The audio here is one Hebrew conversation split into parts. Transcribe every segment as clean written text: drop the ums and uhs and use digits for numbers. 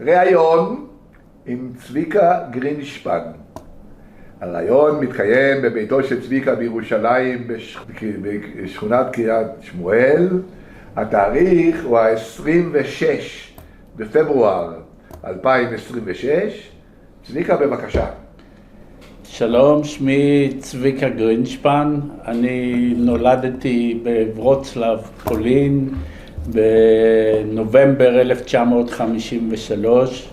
ראיון עם צביקה גרינשפן. הראיון מתקיים בביתו של צביקה בירושלים בשכונת קריית שמואל. התאריך הוא ה-26 בפברואר 2026. צביקה, בבקשה. שלום, שמי צביקה גרינשפן. אני נולדתי בוורוצלב, פולין, בנובמבר 1953.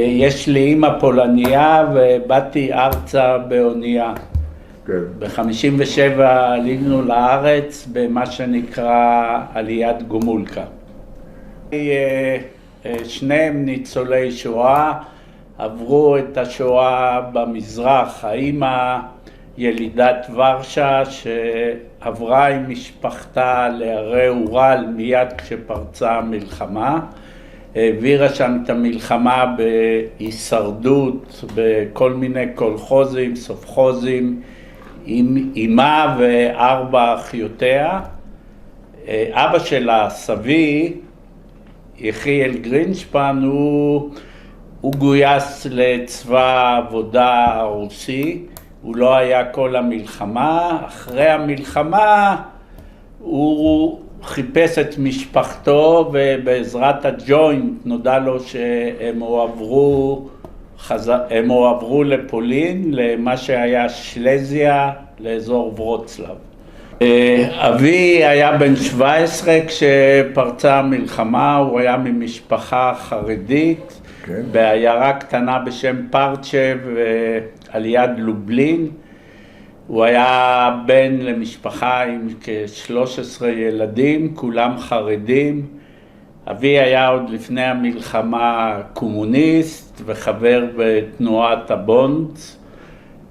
יש לי אמא פולניה ובאתי ארצה באונייה. כן. ב-57 עלינו לארץ במה שנקרא עליית גומולקה. שניהם ניצולי שואה, עברו את השואה במזרח. האמא ילידת ורשה שעברה עם משפחתה לערי אורל מיד כשפרצה המלחמה. העבירה שם את המלחמה בהישרדות, בכל מיני קולחוזים, סופחוזים, עם אמה וארבע אחיותיה. אבא שלה, סבי, יחיאל גרינשפן, הוא גויס לצבא העבודה הרוסי. הוא לא היה כל המלחמה. אחרי המלחמה הוא חיפש את משפחתו, ובעזרת הג'וינט נודע לו שהם הועברו לפולין, למה שהיה שלזיה, לאזור ורוצלב. אבי היה בן 17 כשפרצה המלחמה. הוא היה ממשפחה חרדית, כן. בעיירה קטנה בשם פרצ'ב על יד לובלין. הוא היה בן למשפחה עם כ-13 ילדים, כולם חרדים. אבי היה עוד לפני המלחמה קומוניסט וחבר בתנועת הבונד,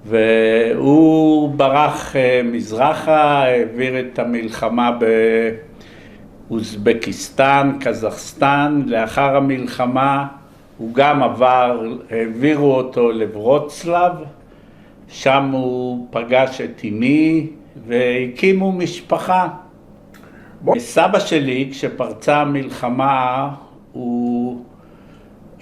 והוא ברח מזרחה, העביר את המלחמה באוזבקיסטן, קזחסטן. לאחר המלחמה הוא גם העבירו אותו לוורוצלב. שם הוא פגש את אמי והקימו משפחה. סבא שלי, כשפרצה המלחמה, הוא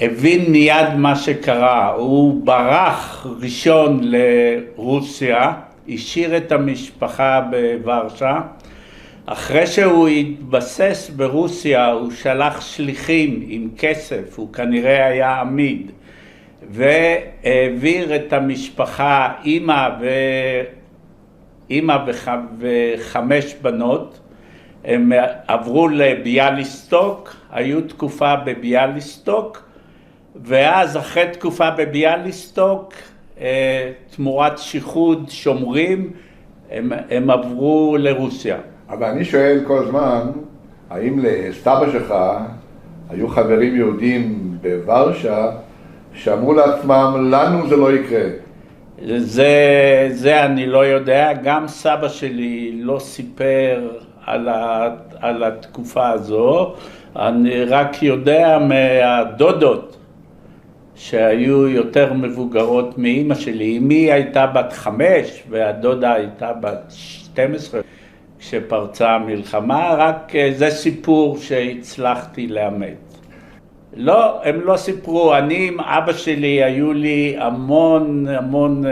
הבין מיד מה שקרה. הוא ברח ראשון לרוסיה, השאיר את המשפחה בוורשה. אחרי שהוא התבסס ברוסיה, הוא שלח שליחים עם כסף, הוא כנראה היה עמיד, והעביר את המשפחה, אמא וחמש בנות. הם עברו לביאליסטוק, היו תקופה בביאליסטוק, ואז אחרי תקופה בביאליסטוק, תמורת שיחוד שומרים, הם עברו לרוסיה. אבל אני שואל כל הזמן, האם לסבא שלך היו חברים יהודים בוורשה שאמרו לעצמם, לנו זה לא יקרה? זה אני לא יודע. גם סבא שלי לא סיפר על התקופה הזו. אני רק יודע מהדודות שהיו יותר מבוגרות מאמא שלי. אמי הייתה בת 5 והדודה הייתה בת 12 כשפרצה המלחמה. רק זה סיפור שהצלחתי לאמת. לא, הם לא סיפרו. אני עם אבא שלי היו לי המון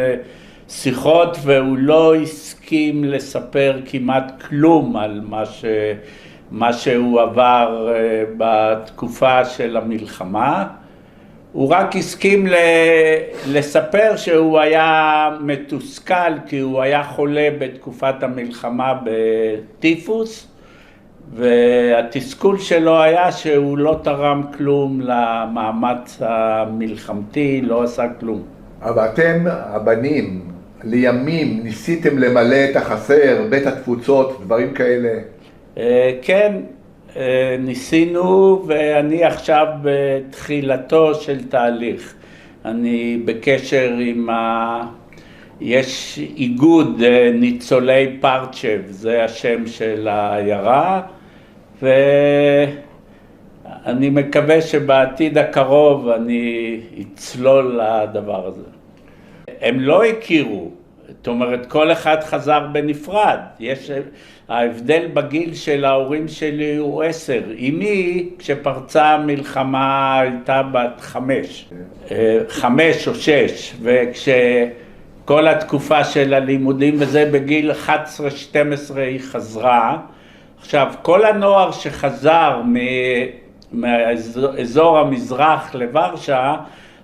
שיחות, והוא לא הסכים לספר כמעט כלום על מה שהוא עבר בתקופה של המלחמה. הוא רק הסכים לספר שהוא היה מתוסכל, כי הוא היה חולה בתקופת המלחמה בטיפוס, והתסכול שלו היה שהוא לא תרם כלום למאמץ המלחמתי, לא עשה כלום. אבל אתם, הבנים, לימים ניסיתם למלא את החסר, בית התפוצות, דברים כאלה? כן, ניסינו, ואני עכשיו בתחילתו של תהליך. אני בקשר עם יש איגוד ניצולי פרצ'ב, זה השם של העיירה, ואני מקווה שבעתיד הקרוב אני אצלול לדבר הזה. הם לא הכירו, זאת אומרת, כל אחד חזר בנפרד. ההבדל בגיל של ההורים שלי הוא 10. אמי, כשפרצה המלחמה, הייתה בת 5. 5 או 6, וכשכל התקופה של הלימודים וזה בגיל 11-12 היא חזרה. עכשיו, כל הנוער שחזר מאזור המזרח לוורשה,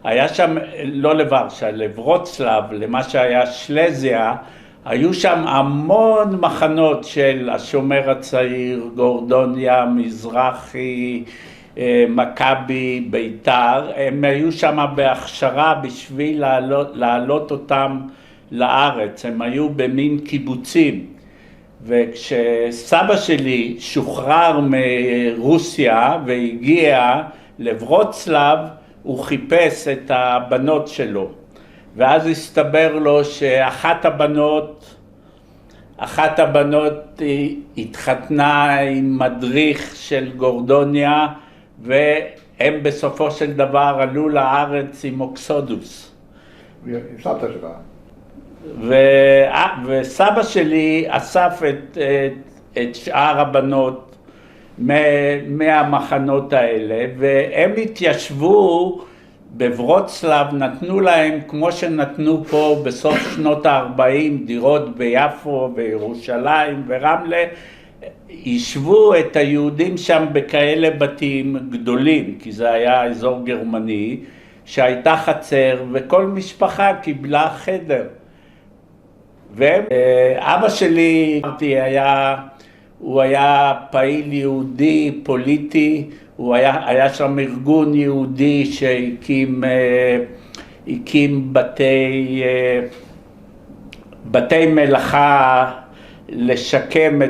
היה שם, לא לוורשה, לברוצלב, למה שהיה שלזיה, היו שם המון מחנות של השומר הצעיר, גורדוניה, מזרחי, מכבי, ביתר. הם היו שם בהכשרה בשביל להעלות אותם לארץ, הם היו במין קיבוצים. וכשסבא שלי שוחרר מרוסיה והגיע לברוצלב, הוא חיפש את הבנות שלו. ואז הסתבר לו שאחת הבנות התחתנה עם מדריך של גורדוניה, והם בסופו של דבר עלו לארץ עם אוקסודוס. עם סבתא שלך. וסבא שלי אסף את שאר הבנות מהמחנות האלה, והם התיישבו בברוצלב, נתנו להם כמו שנתנו פה בסוף שנות ה-40 דירות ביפו וירושלים ורמלה, ישבו את היהודים שם בכאלה בתים גדולים, כי זה היה אזור גרמני, שהייתה חצר וכל משפחה קיבלה חדר. ואבא שלי, הוא היה פעיל יהודי פוליטי, היה שם ארגון יהודי שהקים בתי מלאכה לשקם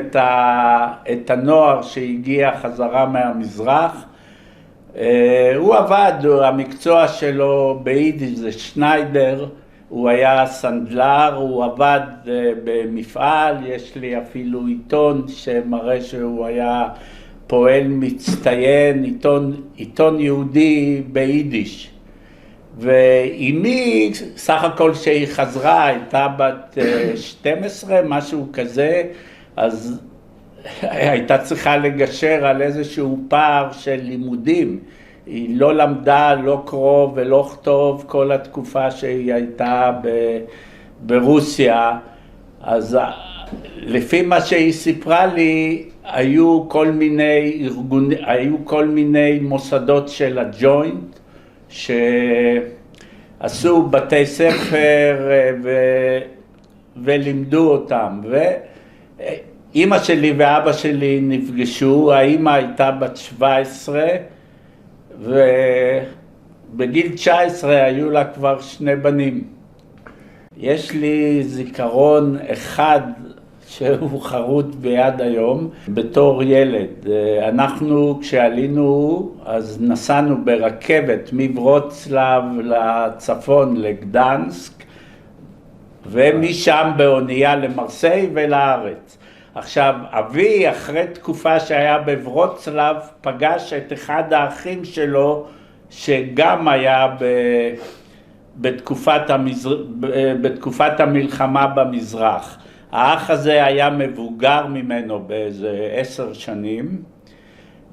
את הנוער שהגיע חזרה מהמזרח. הוא עבד, המקצוע שלו ביידיש זה שניידר, הוא היה סנדלר, הוא עבד במפעל, יש לי אפילו עיתון שמראה שהוא היה פועל מצטיין, עיתון יהודי ביידיש. ואימי, סך הכל שהיא חזרה, הייתה בת 12, משהו כזה, אז הייתה צריכה לגשר על איזשהו פער של לימודים. היא לא למדה, לא קרוא ולא כתוב כל התקופה שהיא הייתה ברוסיה. אז לפי מה שהיא סיפרה לי, היו כל מיני מוסדות של הג'וינט שעשו בתי ספר ולימדו אותם. ואמא שלי ואבא שלי נפגשו, האמא הייתה בת 17 ובגיל 19 היו לה כבר 2 בנים. יש לי זיכרון אחד שהוא חרוט ביד היום, בתור ילד. אנחנו כשעלינו אז נסענו ברכבת מברוצלב לצפון לגדנסק, ומשם באונייה למרסיי ולארץ. עכשיו, אבי אחרי תקופה שהיה בברוצלב פגש את אחד האחים שלו שגם היה בתקופת המלחמה במזרח. האח הזה היה מבוגר ממנו באיזה 10 שנים,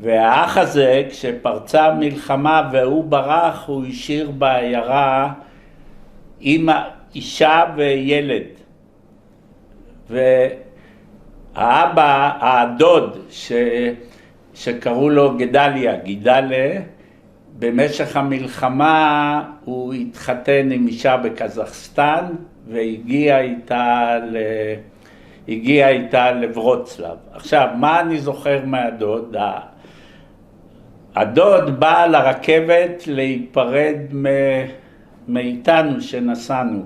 והאח הזה כשפרצה המלחמה והוא ברח, הוא השאיר בעיירה אמא, אישה וילד. והאבא, הדוד שקראו לו גידלה, במשך המלחמה הוא התחתן עם אישה בקזחסטן והגיע איתה לברוצלב. עכשיו, מה אני זוכר מהדוד? הדוד בא לרכבת להיפרד מאיתנו שנסענו.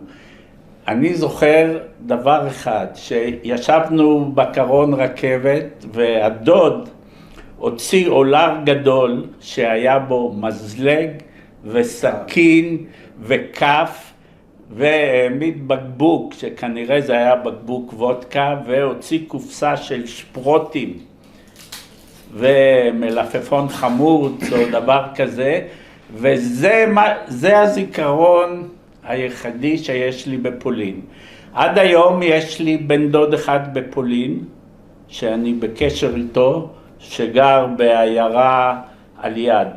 אני זוכר דבר אחד, שישבנו בקרון רכבת והדוד הוציא אולר גדול שהיה בו מזלג וסכין וכף, והעמיד בקבוק, שכנראה זה היה בקבוק וודקה, והוציא קופסה של שפרוטים ומלפפון חמוץ או דבר כזה, וזה הזיכרון היחידי שיש לי בפולין. עד היום יש לי בן דוד אחד בפולין, שאני בקשר איתו, שגר בעיירה על יד.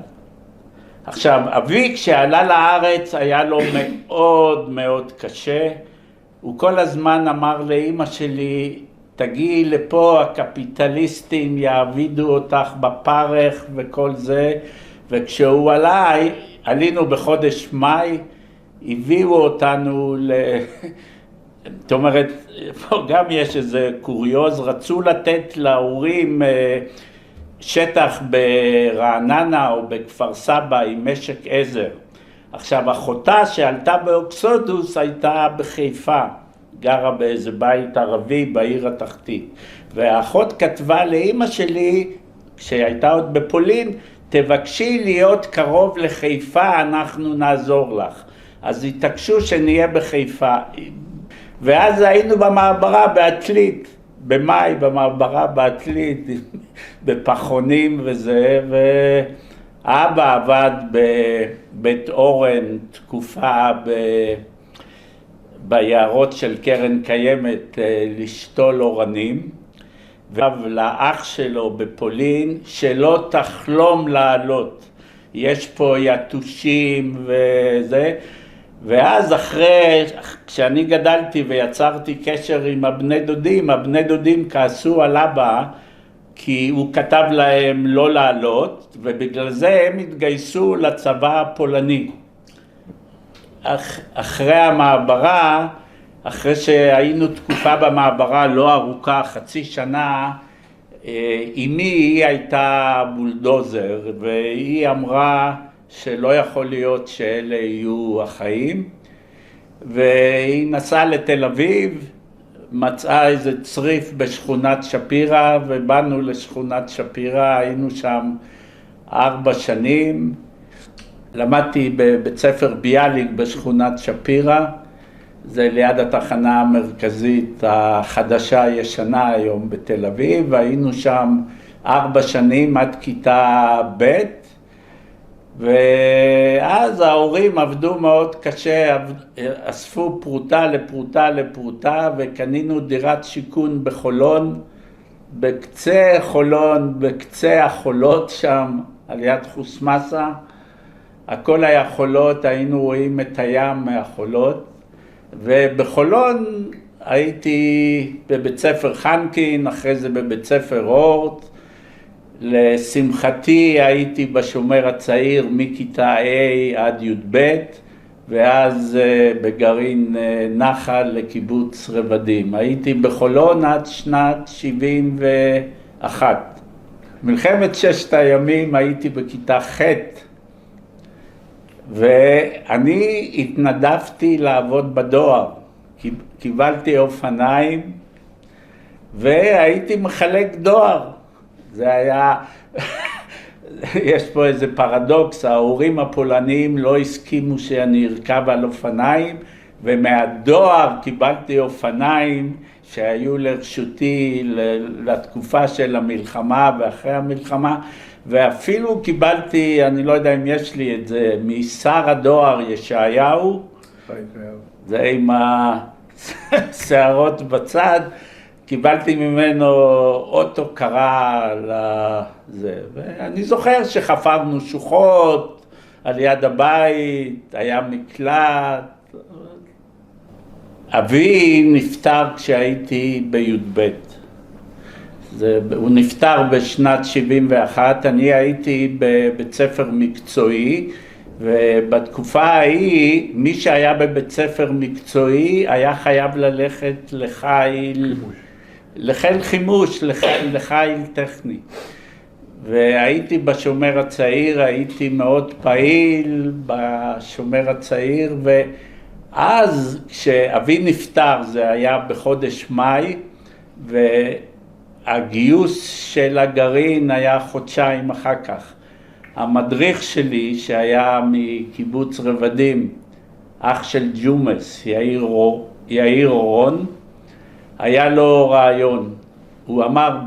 עכשיו, אבי כשעלה לארץ היה לו מאוד מאוד קשה, הוא כל הזמן אמר לאמא שלי, תגיעי לפה, הקפיטליסטים יעבידו אותך בפרך וכל זה, וכשהוא עלה, עלינו בחודש מאי, הביאו אותנו זאת אומרת, פה גם יש איזה קוריוז, רצו לתת להורים שטח ברעננה או בכפר סבא עם משק עזר. עכשיו, אחותה שעלתה באוקסודוס הייתה בחיפה, גרה באיזה בית ערבי בעיר התחתית. והאחות כתבה לאמא שלי, כשהייתה עוד בפולין, תבקשי להיות קרוב לחיפה, אנחנו נעזור לך. אז התעקשו שנהיה בחיפה. ואז היינו במעברה בעתלית, במאי במעברה בעתלית, בפחונים וזה, ואבא עבד בבית אורן תקופה ביערות של קרן קיימת לשתול אורנים, ולאח שלו בפולין שלא תחלום לעלות, יש פה יתושים וזה, ואז כשאני גדלתי ויצרתי קשר עם הבני דודים כעסו על אבא, כי הוא כתב להם לא לעלות, ובגלל זה הם התגייסו לצבא הפולני. אחרי המעברה, אחרי שהיינו תקופה במעברה לא ארוכה, חצי שנה, אמי היא הייתה בולדוזר, והיא אמרה שלא יכול להיות שאלה יהיו החיים, והיא נסעה לתל אביב, מצאה איזה צריף בשכונת שפירא, ובאנו לשכונת שפירא, היינו שם 4 שנים, למדתי בבית ספר ביאליק בשכונת שפירא, זה ליד התחנה המרכזית החדשה הישנה היום בתל אביב, והיינו שם 4 שנים עד כיתה ב', ואז ההורים עבדו מאוד קשה, אספו פרוטה לפרוטה לפרוטה, וקנינו דירת שיכון בחולון, בקצה חולון, בקצה החולות שם, על יד חוסמסה. הכל היה חולות, היינו רואים את הים מהחולות, ובחולון הייתי בבית ספר חנקין, אחרי זה בבית ספר אורט, לשמחתי הייתי בשומר הצעיר מכיתה A עד י"ב, ואז בגרעין נחל לקיבוץ רבדים. הייתי בחולון עד שנת 71. מלחמת 6 הימים הייתי בכיתה ח', ואני התנדבתי לעבוד בדואר, קיבלתי אופניים והייתי מחלק דואר. זה היה, יש פה איזה פרדוקס, ההורים הפולניים לא הסכימו שאני ארכב על אופניים, ומהדואר קיבלתי אופניים שהיו לרשותי לתקופה של המלחמה ואחרי המלחמה, ואפילו קיבלתי, אני לא יודע אם יש לי את זה, משר הדואר ישעיהו, זה עם השערות בצד, קיבלתי ממנו אוטו קרה לזה, ואני זוכר שחפרנו שוחות על יד הבית, היה מקלט. אבי נפטר כשהייתי בי"ב. הוא נפטר בשנת 71, אני הייתי בבית ספר מקצועי, ובתקופה ההיא, מי שהיה בבית ספר מקצועי היה חייב ללכת לחיל חימוש, לחיל טכני. והייתי בשומר הצעיר, הייתי מאוד פעיל בשומר הצעיר, ואז כשאבי נפטר, זה היה בחודש מאי, והגיוס של הגרעין היה חודשיים אחר כך. המדריך שלי שהיה מקיבוץ רבדים, אח של ג'ומס, יאיר אורון, היה לו רעיון. הוא אמר,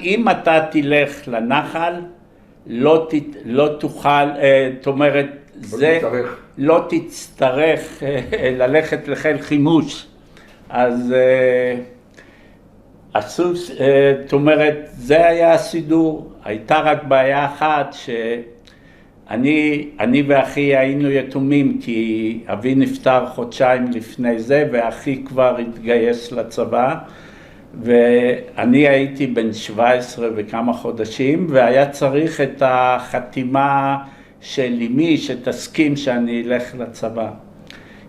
אם אתה תלך לנחל, לא תוכל, זאת אומרת, לא תצטרך ללכת לחיל חימוש. אז עשו, זאת אומרת, זה היה הסידור. הייתה רק בעיה אחת, שאני ואחי היינו יתומים, כי אבי נפטר חודשיים לפני זה, ואחי כבר התגייס לצבא, ואני הייתי בן 17 וכמה חודשים, והיה צריך את החתימה של אמי שתסכים שאני אלך לצבא.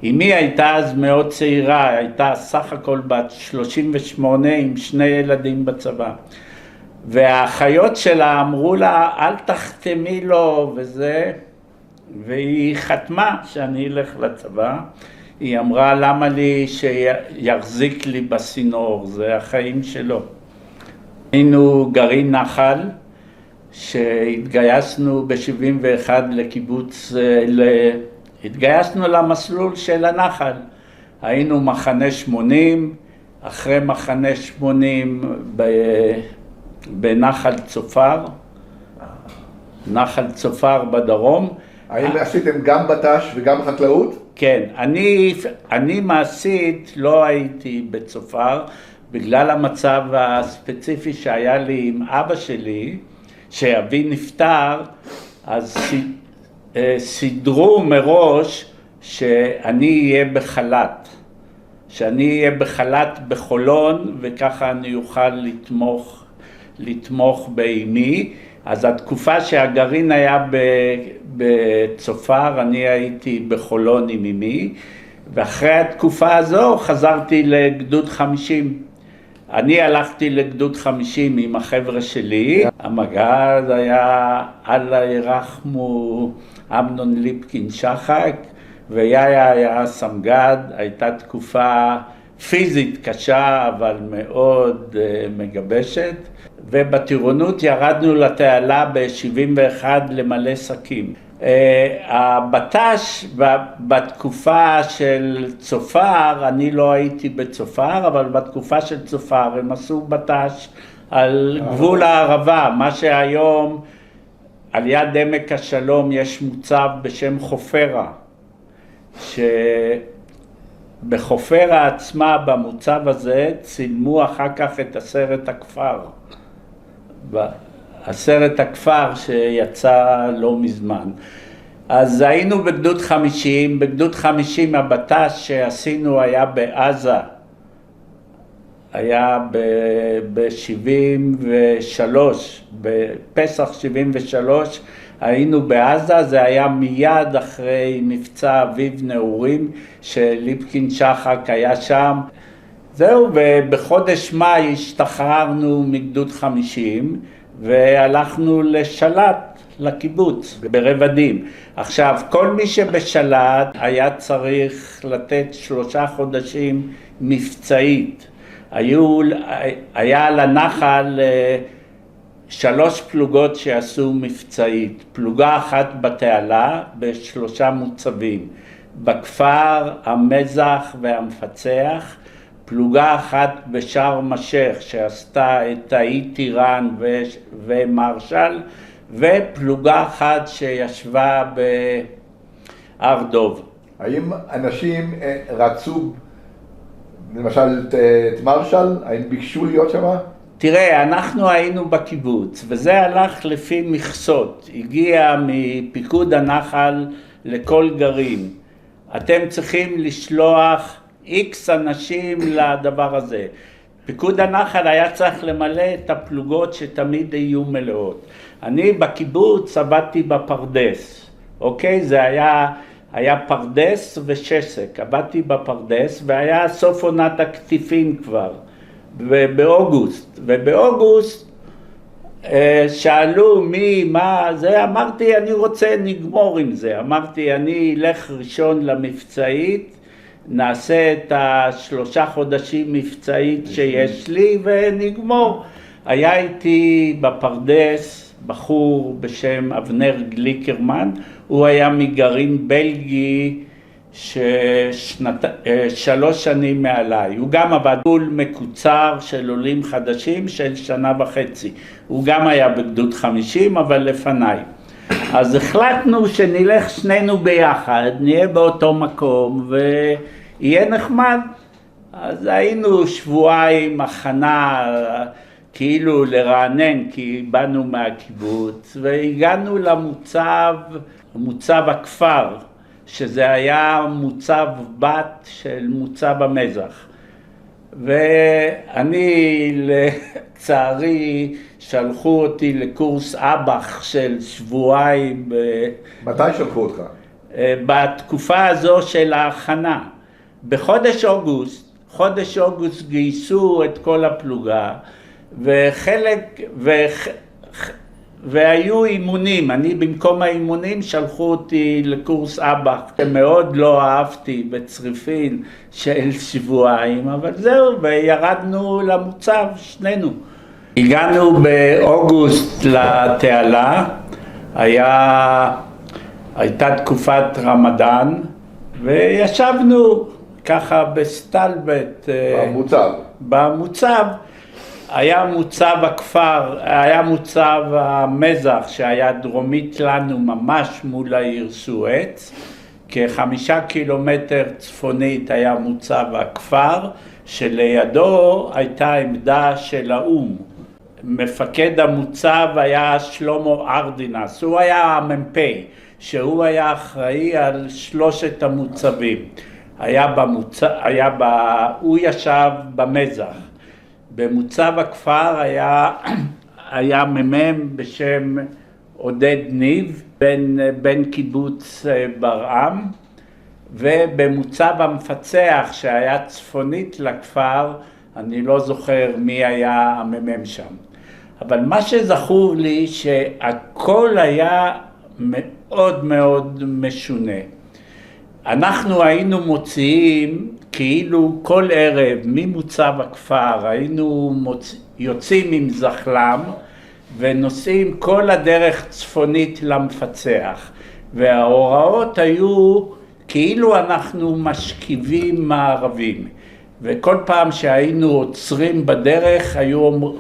אמי הייתה אז מאוד צעירה, הייתה סך הכל בת 38 עם 2 ילדים בצבא. והאחיות שלה אמרו לה, אל תחתמי לו וזה, והיא חתמה שאני אלך לצבא. היא אמרה, למה לי שיחזיק לי בסינור, זה החיים שלו. היינו גרעין נחל, שהתגייסנו ב-71 לקיבוץ, התגייסנו למסלול של הנחל. היינו מחנה 80, אחרי מחנה 80 בנחל צופר, נחל צופר בדרום. האם עשיתם גם בט"ש וגם חקלאות? כן, אני מעשית לא הייתי בצופר, בגלל המצב הספציפי שהיה לי עם אבא שלי, שאבי נפטר, אז סידרו מראש שאני אהיה בחל"ת, שאני אהיה בחל"ת בחולון, וככה אני אוכל לתמוך באמי. אז התקופה שהגרעין היה בצופר, אני הייתי בחולון עם אמי, ואחרי התקופה הזו חזרתי לגדוד 50. אני הלכתי לגדוד 50 עם החבר'ה שלי, המג"ד היה אללה ירחמו אמנון ליפקין שחק, ויאיה היה סמג"ד. הייתה תקופה פיזית קשה אבל מאוד מגבשת, ובטירונות ירדנו לתעלה ב-71 למלא שקים. הבט"ש בתקופה של צופר, אני לא הייתי בצופר, אבל בתקופה של צופר הם עשו בט"ש על גבול הערבה, מה שהיום על יד עמק השלום יש מוצב בשם חופרה, שבחופרה עצמה במוצב הזה צילמו אחר כך את הסרט הכפר. הסרט הכפר שיצא לא מזמן. אז היינו בגדוד 50, בגדוד 50 הבט"ש שעשינו היה בעזה, היה ב-73, בפסח 73, היינו בעזה, זה היה מיד אחרי מבצע אביב נעורים, שליפקין שחק היה שם. זהו, ובחודש מאי השתחררנו מגדוד 50, והלכנו לשלט, לקיבוץ, ברבדים. עכשיו, כל מי שבשלט היה צריך לתת 3 חודשים מבצעית. היה על הנחל 3 פלוגות שעשו מבצעית. פלוגה אחת בתעלה ב3 מוצבים. בכפר, המזח והמפצח. פלוגה אחת בשארם א-שייח שעשתה את האי טיראן ומרשל, ופלוגה אחת שישבה בהר דוב. האם אנשים רצו, למשל את מרשל, האם ביקשו להיות שם? תראה, אנחנו היינו בקיבוץ, וזה הלך לפי מכסות. הגיע מפיקוד הנחל לכל גרעין. אתם צריכים לשלוח X אנשים לדבר הזה. פיקוד הנחל היה צריך למלא את הפלוגות שתמיד יהיו מלאות. אני בקיבוץ עבדתי בפרדס, אוקיי? זה היה פרדס ושסק. עבדתי בפרדס והיה סוף עונת הקטיפים כבר, ובאוגוסט שאלו מה זה, אמרתי אני רוצה נגמור עם זה, אמרתי אני אלך ראשון למבצעית, נעשה את 3 חודשים מבצעית שיש לי ונגמור. היה איתי בפרדס בחור בשם אבנר גליקרמן, הוא היה מגרעין בלגי 3 שנים מעליי. הוא גם עבד גבול מקוצר של עולים חדשים של 1.5 שנה. הוא גם היה בגדוד 50 אבל לפניי. אז החלטנו שנלך שנינו ביחד, נהיה באותו מקום ויהיה נחמד. אז היינו שבועיים הכנה, כאילו לרענן, כי באנו מהקיבוץ, והגענו מוצב הכפר, שזה היה מוצב בת של מוצב המזח. ואני לצערי שלחו אותי לקורס אב"ח של שבועיים. מתי שלחו אותך? בתקופה הזו של ההכנה. בחודש אוגוסט גייסו את כל הפלוגה, והיו אימונים. אני במקום האימונים שלחו אותי לקורס אב"ח, שמאוד לא אהבתי, בצריפין של שבועיים, אבל זהו, וירדנו למוצב שנינו. הגענו באוגוסט לתעלה, הייתה תקופת רמדאן, וישבנו ככה בסטלבט. במוצב. היה מוצב הכפר, היה מוצב המזח שהיה דרומית לנו ממש מול העיר סואץ. כ5 קילומטר צפונית היה מוצב הכפר, שלידו הייתה עמדה של האום. מפקד המוצב היה שלמה ארדינס, הוא היה המ"פ, שהוא היה אחראי על 3 המוצבים. הוא ישב במזח. במוצב הכפר היה מ"מ בשם עודד ניב, בן קיבוץ ברעם, ובמוצב המפצח שהיה צפונית לכפר, אני לא זוכר מי היה המ"מ שם. אבל מה שזכור לי שהכל היה מאוד מאוד משונה. אנחנו היינו מוציאים כאילו כל ערב ממוצב הכפר, היינו יוצאים עם זחלם ונוסעים כל הדרך צפונית למפצח, וההוראות היו כאילו אנחנו משכיבים מערבים, וכל פעם שהיינו עוצרים בדרך,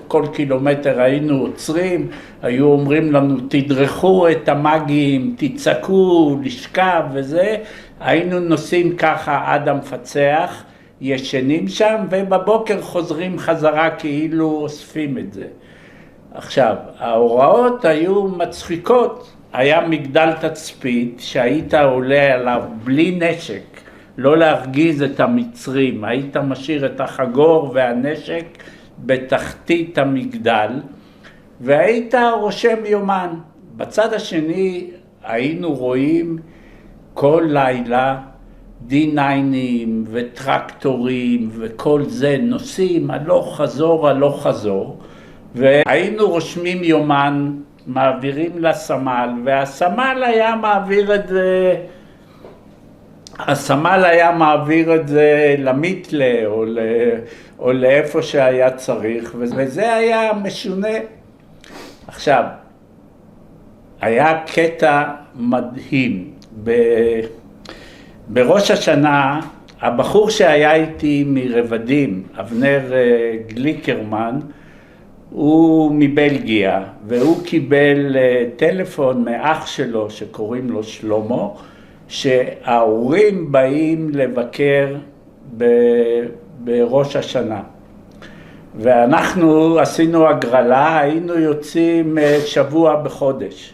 כל קילומטר היינו עוצרים, היו אומרים לנו תדרכו את המגים, תצעקו, לשכב וזה, היינו נוסעים ככה עד המפצח, ישנים שם, ובבוקר חוזרים חזרה כאילו אוספים את זה. עכשיו, ההוראות היו מצחיקות. היה מגדל תצפית שהיית עולה עליו בלי נשק, לא להרגיז את המצרים, היית משאיר את החגור והנשק בתחתית המגדל, והיית רושם יומן. בצד השני היינו רואים כל לילה D9 וטרקטורים וכל זה, נוסעים הלוך חזור, והיינו רושמים יומן, מעבירים לסמל, והסמל היה מעביר את זה למיתלה או לאיפה שהיה צריך, וזה היה משונה. עכשיו, היה קטע מדהים. בראש השנה, הבחור שהיה איתי מרבדים, אבנר גליקרמן, הוא מבלגיה, והוא קיבל טלפון מאח שלו שקוראים לו שלמה, שההורים באים לבקר בראש השנה. ואנחנו עשינו הגרלה, היינו יוצאים שבוע בחודש.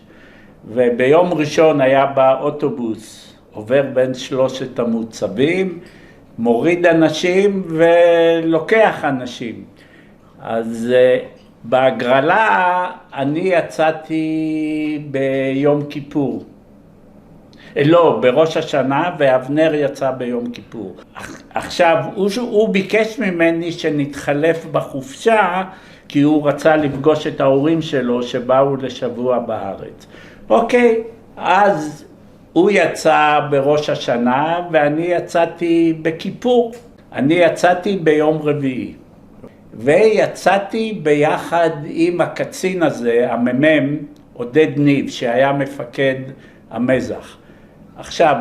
וביום ראשון היה באוטובוס, עובר בין 3 המוצבים, מוריד אנשים ולוקח אנשים. אז בהגרלה אני יצאתי ביום כיפור. לא, בראש השנה, ואבנר יצא ביום כיפור. עכשיו, הוא ביקש ממני שנתחלף בחופשה, כי הוא רצה לפגוש את ההורים שלו שבאו לשבוע בארץ. אוקיי, אז הוא יצא בראש השנה ואני יצאתי בכיפור. אני יצאתי ביום רביעי. ויצאתי ביחד עם הקצין הזה, המ"מ, עודד ניב, שהיה מפקד המזח. עכשיו,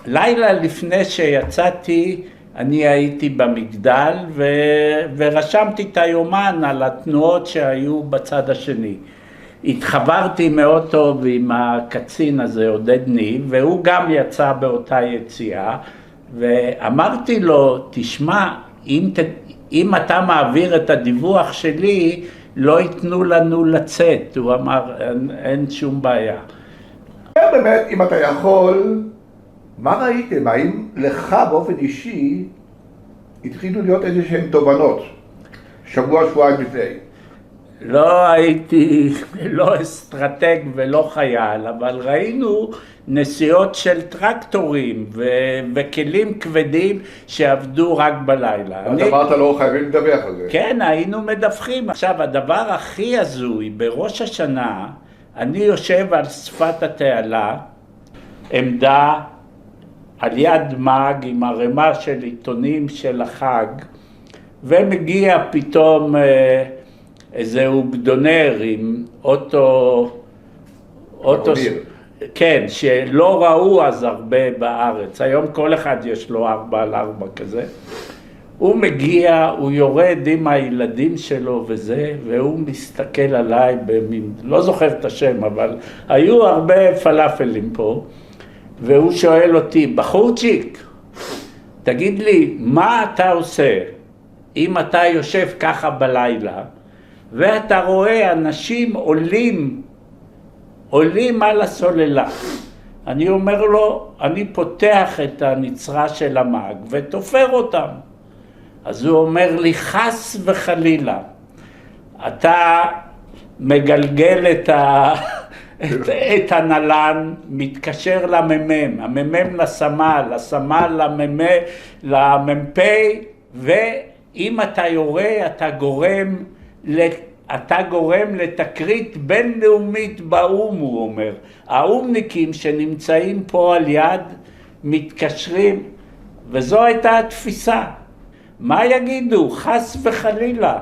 לילה לפני שיצאתי, אני הייתי במגדל ורשמתי את היומן על התנועות שהיו בצד השני. התחברתי מאוד טוב עם הקצין הזה, עודד ניב, והוא גם יצא באותה יציאה, ואמרתי לו, תשמע, אם אתה מעביר את הדיווח שלי, לא ייתנו לנו לצאת. הוא אמר, אין שום בעיה. באמת, אם אתה יכול, מה ראיתם? האם לך באופן אישי התחילו להיות איזשהן תובנות? שבועיים לפני. לא הייתי לא אסטרטג ולא חייל, אבל ראינו נסיעות של טרקטורים וכלים כבדים שעבדו רק בלילה. אתה אמרת לא חייבים לדווח על זה. כן, היינו מדווחים. עכשיו, הדבר הכי הזוי, בראש השנה, אני יושב על שפת התעלה, עמדה על יד מג עם ערימה של עיתונים של החג, ומגיע פתאום איזה אוגדונר עם אוטו, כן, שלא ראו אז הרבה בארץ. היום כל אחד יש לו 4x4 כזה. הוא מגיע, הוא יורד עם הילדים שלו וזה, והוא מסתכל עליי במין, לא זוכר את השם, אבל היו הרבה פלאפלים פה, והוא שואל אותי, בחורצ'יק, תגיד לי, מה אתה עושה אם אתה יושב ככה בלילה, ואתה רואה אנשים עולים על הסוללה? אני אומר לו, אני פותח את הנצרה של המאג ותופר אותם. אז הוא אומר לי, חס וחלילה, אתה מגלגל את הנלן, מתקשר לממם, הממם לסמל, הסמל למ"פ, ואם אתה יורה, אתה גורם לתקרית בינלאומית באום, הוא אומר. האומניקים שנמצאים פה על יד מתקשרים, וזו הייתה התפיסה. מה יגידו? חס וחלילה.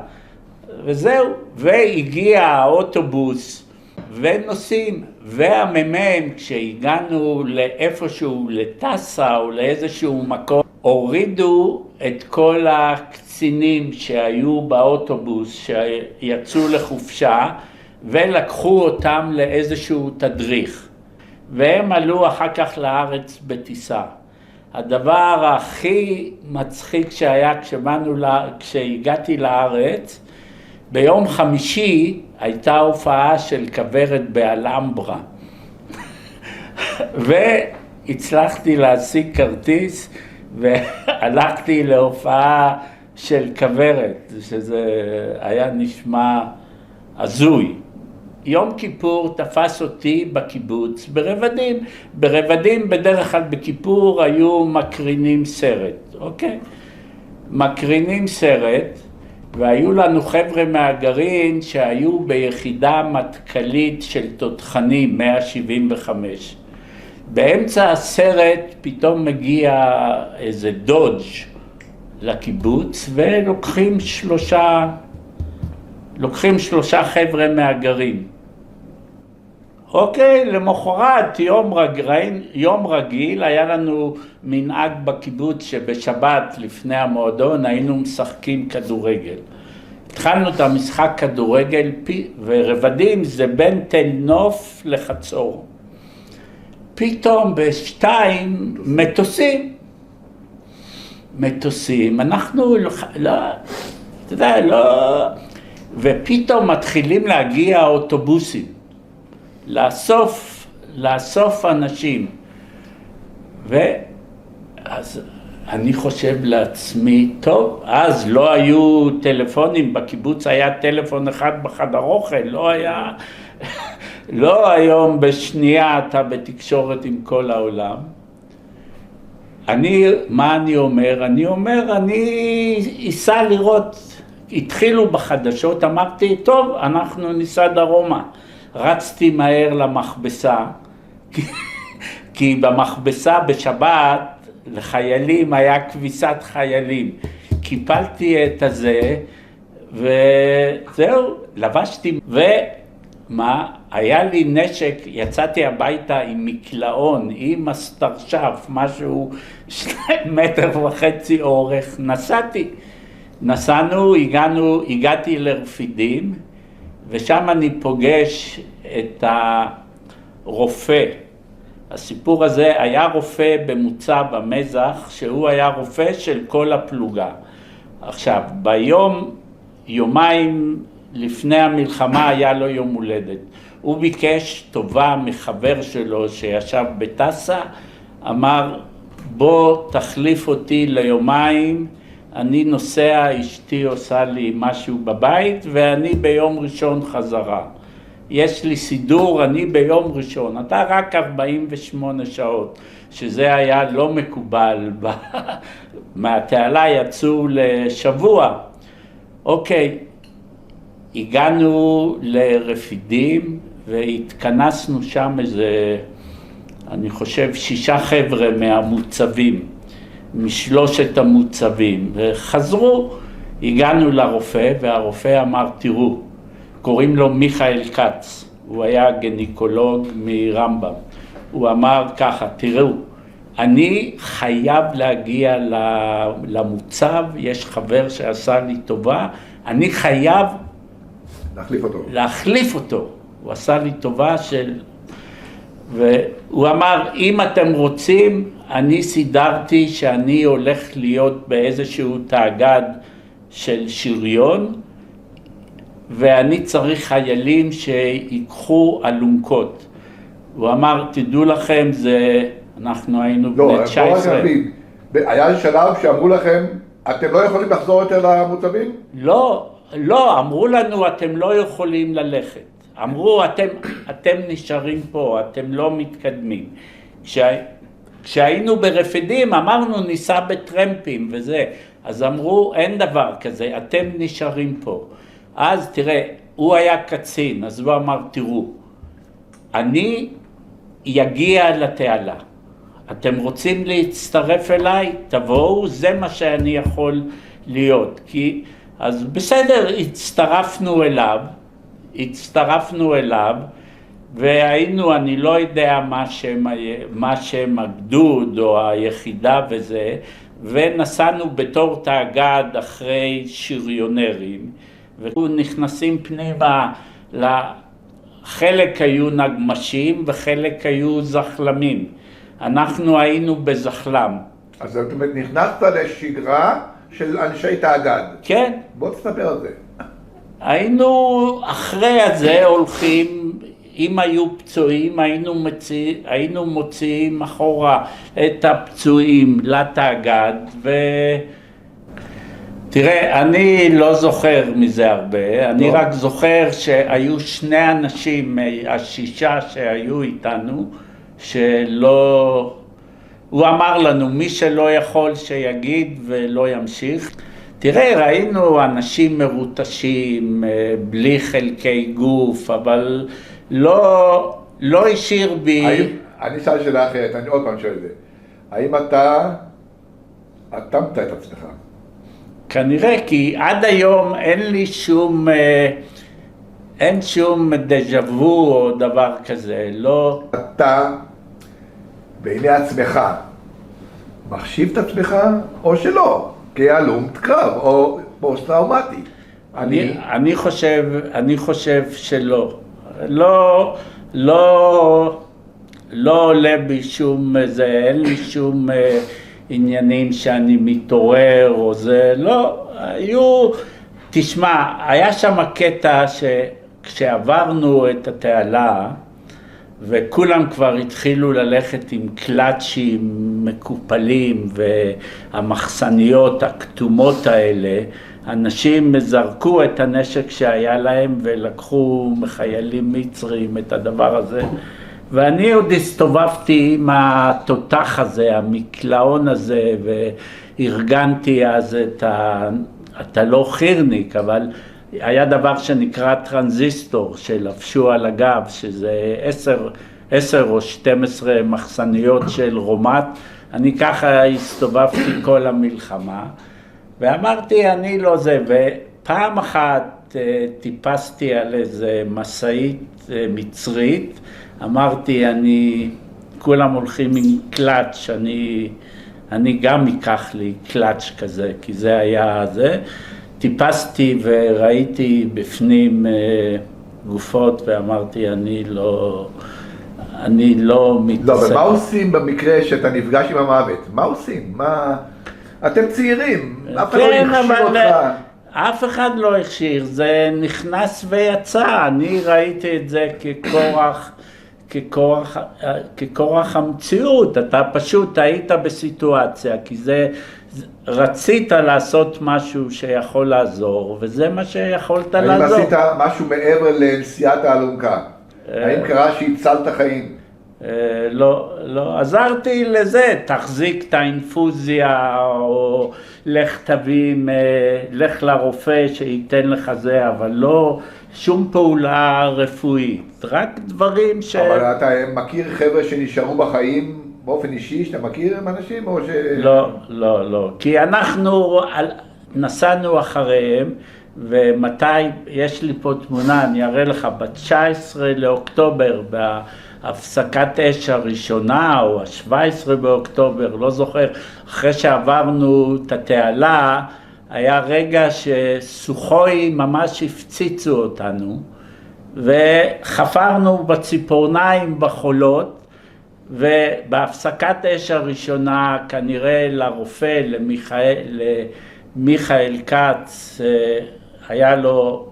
וזהו. והגיע האוטובוס ונוסעים, והממם, כשהגענו לאיפשהו, לטסה או לאיזשהו מקום, הורידו את כל הקצינים שהיו באוטובוס, שיצאו לחופשה, ולקחו אותם לאיזשהו תדריך. והם עלו אחר כך לארץ בטיסה. הדבר הכי מצחיק שהיה כשהגעתי לארץ, ביום חמישי הייתה הופעה של כוורת באלמברה. והצלחתי להשיג כרטיס, והלכתי להופעה של כוורת, שזה היה נשמע הזוי. יום כיפור תפס אותי בקיבוץ ברבדים. ברבדים בדרך כלל בכיפור היו מקרינים סרט, אוקיי? מקרינים סרט, והיו לנו חבר'ה מהגרעין שהיו ביחידה מטכ"לית של תותחנים 175. באמצע הסרט פתאום מגיע איזה דודג' לקיבוץ, ולוקחים שלושה חבר'ה מהגרעין. אוקיי, למחרת יום רגיל, היה לנו מנהג בקיבוץ שבשבת לפני המועדון היינו משחקים כדורגל. התחלנו את המשחק כדורגל, ורבדים זה בין תל נוף לחצור. פתאום בשתיים מטוסים, אנחנו לא, אתה יודע, לא, ופתאום מתחילים להגיע אוטובוסים, לאסוף אנשים. ואז אני חושב לעצמי, טוב, אז לא היו טלפונים, בקיבוץ היה טלפון אחד בחדר אוכל, לא היום בשנייה אתה בתקשורת עם כל העולם. מה אני אומר? אני אסע לראות, התחילו בחדשות, אמרתי, טוב, אנחנו ניסע דרומה. רצתי מהר למכבסה, כי במכבסה בשבת לחיילים היה כביסת חיילים. קיפלתי את הזה, וזהו, לבשתי, היה לי נשק, יצאתי הביתה עם מקלעון, עם הסטרשף, משהו 2.5 מטר אורך, נסענו, הגעתי לרפידים, ושם אני פוגש את הרופא. הסיפור הזה, היה רופא במוצא במזח, שהוא היה רופא של כל הפלוגה. עכשיו, יומיים לפני המלחמה היה לו יום הולדת. הוא ביקש טובה מחבר שלו שישב בטסה, אמר, בוא תחליף אותי ליומיים, אני נוסע, אשתי עושה לי משהו בבית, ואני ביום ראשון חזרה. יש לי סידור, אני ביום ראשון, אתה רק 48 שעות, שזה היה לא מקובל, מהתעלה יצאו לשבוע. אוקיי, הגענו לרפידים והתכנסנו שם איזה, אני חושב 6 חבר'ה מהמוצבים, משלושת המוצבים, וחזרו, הגענו לרופא והרופא אמר, תראו, קוראים לו מיכאל קץ, הוא היה גניקולוג מרמב"ם, הוא אמר ככה, תראו, אני חייב להגיע למוצב, יש חבר שעשה לי טובה, אני חייב להחליף אותו. הוא עשה לי טובה והוא אמר, אם אתם רוצים, אני סידרתי שאני הולך להיות באיזשהו תאגד של שריון, ואני צריך חיילים שיקחו אלונקות. הוא אמר, תדעו לכם, אנחנו היינו בני 19. היה שלב שאמרו לכם, אתם לא יכולים לחזור יותר למוצבים? לא, אמרו לנו, אתם לא יכולים ללכת. אמרו, אתם נשארים פה, אתם לא מתקדמים. כשהיינו ברפידים, אמרנו, ניסע בטרמפים וזה. אז אמרו, אין דבר כזה, אתם נשארים פה. אז תראה, הוא היה קצין, אז הוא אמר, תראו, אני יגיע לתעלה. אתם רוצים להצטרף אליי? תבואו, זה מה שאני יכול להיות. אז בסדר, הצטרפנו אליו, והיינו, אני לא יודע מה שם הגדוד או היחידה וזה, ונסענו בתור תאגד אחרי שריונרים, ונכנסים פנימה, חלק היו נגמשים וחלק היו זחלמים. אנחנו היינו בזחלם. אז זאת אומרת, נכנסת לשגרה של אנשי תאגד. כן. בוא תספר על זה. היינו אחרי הזה הולכים, אם היו פצועים, היינו מוציאים אחורה את הפצועים לתאגד, תראה, אני לא זוכר מזה הרבה, אני רק זוכר שהיו 2 אנשים, 6 שהיו איתנו, שלא, הוא אמר לנו, מי שלא יכול שיגיד ולא ימשיך. תראה, ראינו אנשים מרוטשים, בלי חלקי גוף, אבל לא השאיר בי... אני אשאל שאלה אחרת, אני עוד פעם שואל את זה. האם אתה אטמת את עצמך? כנראה, כי עד היום אין שום דז'ה וו או דבר כזה, לא... אתה בעיני עצמך מחשיב את עצמך או שלא, כהלום קרב או פוסט טראומטי? אני חושב שלא. לא עולה בי שום, אין לי שום עניינים שאני מתעורר או זה, לא, תשמע, היה שם קטע שכשעברנו את התעלה, וכולם כבר התחילו ללכת עם קלאצ'ים מקופלים, והמחסניות הכתומות האלה, אנשים זרקו את הנשק שהיה להם ולקחו מחיילים מצרים את הדבר הזה, ואני עוד הסתובבתי עם התותח הזה, המקלעון הזה, וארגנתי אז אתה לא חירניק, אבל היה דבר שנקרא טרנזיסטור שלבשו על הגב, שזה 10 או 12 מחסניות של רומט. אני ככה הסתובבתי כל המלחמה, ואמרתי אני לא זה, ופעם אחת טיפסתי על איזה מסעית מצרית, אמרתי כולם הולכים עם קלאץ', אני גם אקח לי קלאץ' כזה, כי זה היה זה. טיפסתי וראיתי בפנים גופות ואמרתי אני לא מתעסק. לא, אבל מה עושים במקרה שאתה נפגש עם המוות? מה עושים? אתם צעירים, אף אחד לא כן, יכשיר אבל אותך. אף אחד לא הכשיר, זה נכנס ויצא, אני ראיתי את זה ככורח המציאות, אתה פשוט היית בסיטואציה, כי רצית לעשות משהו שיכול לעזור, וזה מה שיכולת לעזור. האם עשית משהו מעבר לנשיאת האלונקה? האם קרה שהצלת חיים? לא, עזרתי לזה, תחזיק את האינפוזיה, או לך לרופא שייתן לך זה, אבל לא שום פעולה רפואית, רק דברים אבל אתה מכיר חבר'ה שנשארו בחיים באופן אישי, שאתה מכיר עם אנשים או לא, כי אנחנו נסענו אחריהם, ומתי, יש לי פה תמונה, אני אראה לך, ב-19 לאוקטובר, בהפסקת אש הראשונה, או ה-17 באוקטובר, לא זוכר, אחרי שעברנו את התעלה, היה רגע שסוחוי ממש הפציצו אותנו, וחפרנו בציפורניים בחולות, ובהפסקת אש הראשונה, כנראה לרופא, למיכאל כץ, היה לו